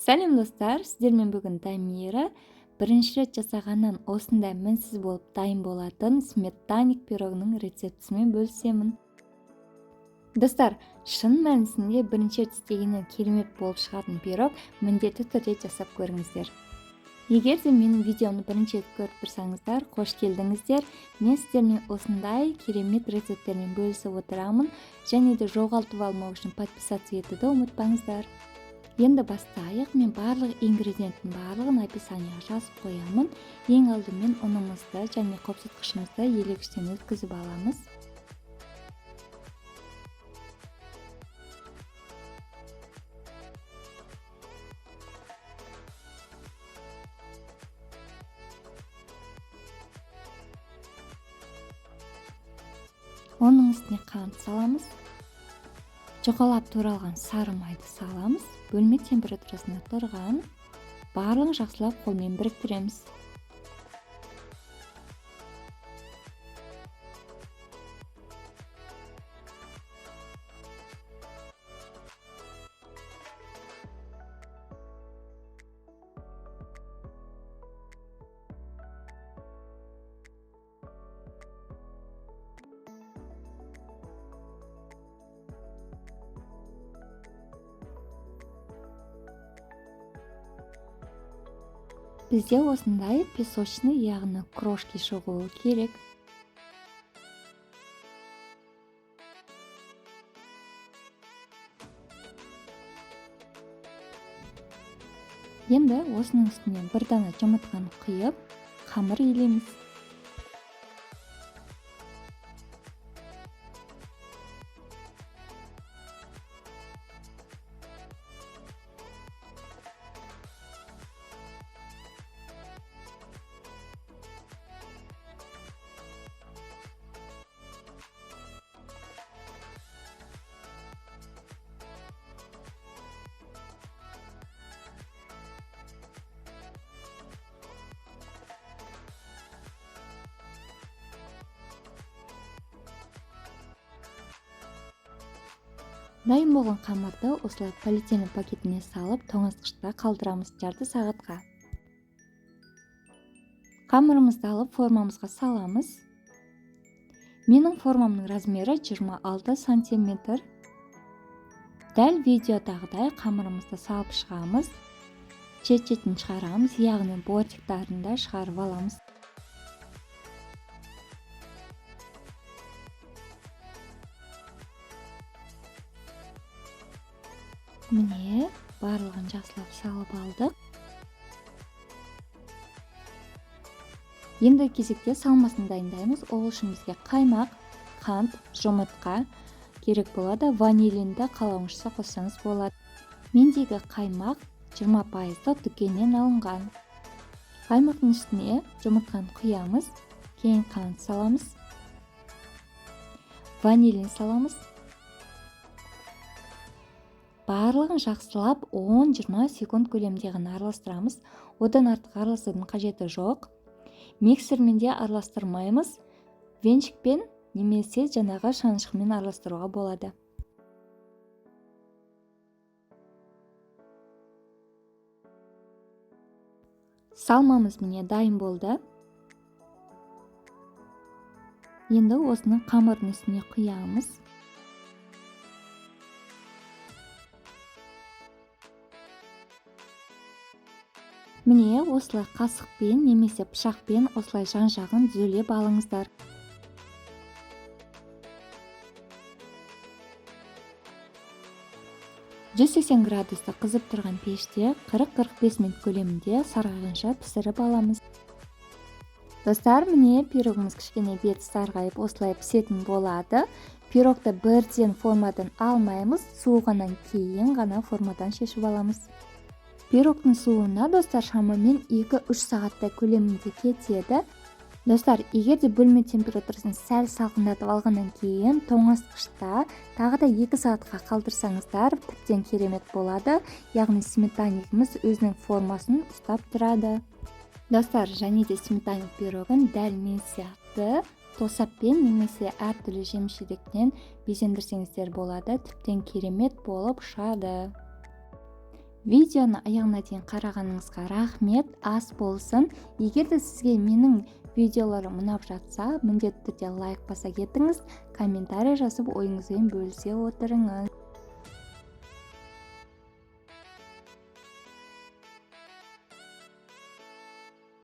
Сәлем достар, сіздермен бүгін Дамира бірінші рет жасағаннан осындай мінсіз болып дайын болатын сметанник пирогының рецептісімен бөлісемін. Достар, шын мәнісінде бірінші рет істегеннен керемет болып шығатын пирог міндетті түрде жасап көріңіздер. Егер де менің видеомды бірінші рет көріп тұрсаңыздар, қош келдіңіздер. Мен сіздермен осындай керемет рецепттермен бөлісіп отырамын, және де жоғалтып алмау үшін подписаться етуді ұмытпаңыздар. Енді бастайық. Мен барлық ингредиенттің барлығын описанияға жазып қоямын. Ең алдымен ұнымызды және қопсытқышымызды елегіштен өткізіп аламыз. Оның үстіне қант саламыз. Жоғалап туралған сары майды саламыз. Бөлме температурасында тұрған. Барлығын жақсылап қолмен біріктіреміз. Бізде осындай песочный, яғни крошки шығуы керек. Енді осының үстіне бір дана жұмыртқаны құйып, қамыр илейміз. Дайын болған қамырды осылай полиэтилен пакетіне салып, тоңазытқышта қалдырамыз жарты сағатқа. Қамырымызды алып формамызға саламыз. Менің формамның размері 26 сантиметр. Дәл видеодағыдай қамырымызды салып шығамыз. Шет-шетін шығарамыз, яғни бортиктарын да шығарып аламыз. Міне, барлығын жақсылап салып алдық. Енді кезекте салмасын дайындаймыз. Ол үшін бізге қаймақ, қант, жұмыртқа керек болады. Ванилинді қалауыңызша қоссаңыз болады. Мендегі қаймақ 20% дүкеннен алынған. Қаймақтың үстіне жұмыртқаны құямыз, кейін қант саламыз, ванилин саламыз. Барлығын жақсылап 10-20 секунд көлемінде ғана араластырамыз. Одан артық араластырудың қажеті жоқ. Миксермен де араластырмаймыз. Венчикпен немесе жаңағы шанышқымен араластыруға болады. Салмамыз міне дайын болды. Енді осыны қамырдың үстіне құямыз. Міне осылай қасықпен немесе пышақпен осылай жан-жағын түзелеп алыңыздар. градуста қызып тұрған пеште 40-45 минут көлемінде сарғайғанша пісіріп аламыз. Достар, міне пирогымыз кішкене беті сарғайып осылай пісетін болады. Пирогты бірден формадан алмаймыз, суығаннан кейін ғана формадан шешіп аламыз. Пирогтың суына достар шамамен 2-3 сағаттай көлемінде кетеді. Достар, егер де бөлме температурасын сәл салқындатып алғаннан кейін тоңазытқышта тағы да 2 сағатқа қалдырсаңыздар, тіптен керемет болады. Яғни сметаннигіміз өзінің формасын ұстап тұрады. Достар, және де сметанник пирогын дәл мен сияқты тосаппен немесе әртүрлі жеміс-жидектен безендірсеңіздер болады. Тіптен керемет болып шығады. Видеоны аяғына дейін қарағаныңызға рахмет, ас болсын. Егер де сізге менің видеоларым ұнап жатса, міндетті түрде лайк баса кетіңіз, комментарий жазып ойыңызбен бөлісе отырыңыз.